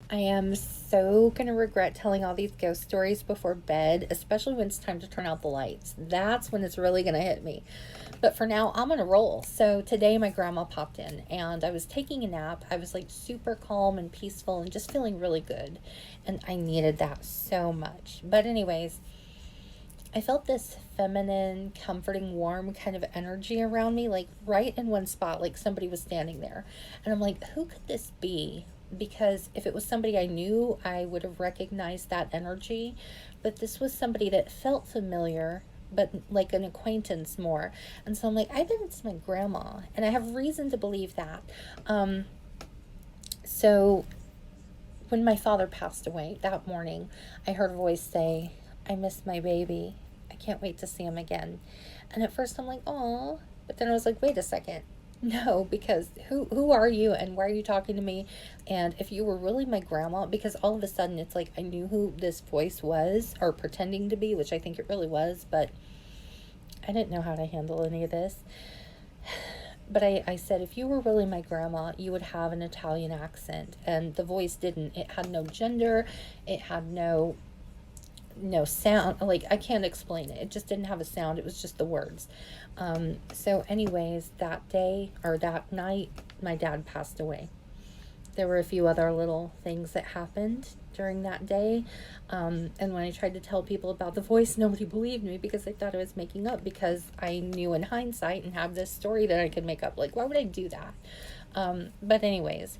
I am so going to regret telling all these ghost stories before bed, especially when it's time to turn out the lights. That's when it's really going to hit me. But for now, I'm going to roll. So today, my grandma popped in and I was taking a nap. I was like super calm and peaceful and just feeling really good. And I needed that so much. But, anyways, I felt this feminine, comforting, warm kind of energy around me, like right in one spot, like somebody was standing there. And I'm like, who could this be? Because if it was somebody I knew, I would have recognized that energy. But this was somebody that felt familiar, but like an acquaintance more. And so I'm like, I bet it's my grandma. And I have reason to believe that. Um, so when my father passed away that morning, I heard a voice say, I miss my baby. I can't wait to see him again. And at first I'm like, oh, but then I was like, wait a second. No, because who are you and why are you talking to me? And if you were really my grandma, because all of a sudden it's like I knew who this voice was or pretending to be, which I think it really was, but I didn't know how to handle any of this. But I said, if you were really my grandma, you would have an Italian accent. And the voice didn't. It had no gender. It had no sound. Like, I can't explain it. It just didn't have a sound. It was just the words. So anyways, that day or that night, my dad passed away. There were a few other little things that happened during that day. And when I tried to tell people about the voice, nobody believed me because they thought I was making up, because I knew in hindsight and have this story that I could make up. Like, why would I do that? But anyways,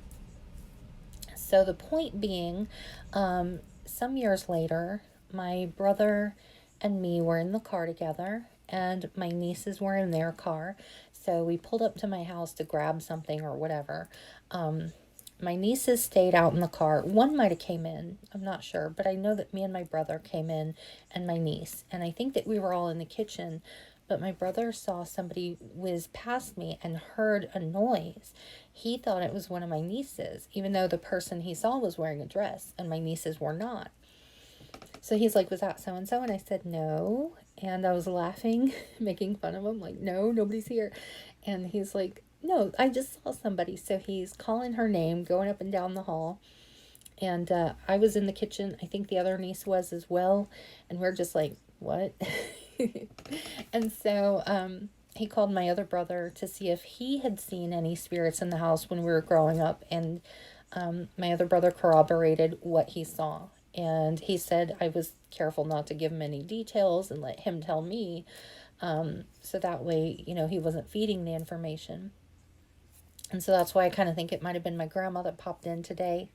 so the point being, some years later, my brother and me were in the car together, and my nieces were in their car. So we pulled up to my house to grab something or whatever. My nieces stayed out in the car. One might have came in. I'm not sure, but I know that me and my brother came in, and my niece. And I think that we were all in the kitchen, but my brother saw somebody whiz past me and heard a noise. He thought it was one of my nieces, even though the person he saw was wearing a dress and my nieces were not. So he's like, was that so and so? And I said, no. And I was laughing, making fun of him, like, no, nobody's here. And he's like, no, I just saw somebody. So he's calling her name, going up and down the hall. And I was in the kitchen. I think the other niece was as well. And we're just like, what? And so he called my other brother to see if he had seen any spirits in the house when we were growing up. And my other brother corroborated what he saw. And he said I was careful not to give him any details and let him tell me. So that way, he wasn't feeding the information. And so that's why I kind of think it might have been my grandma that popped in today.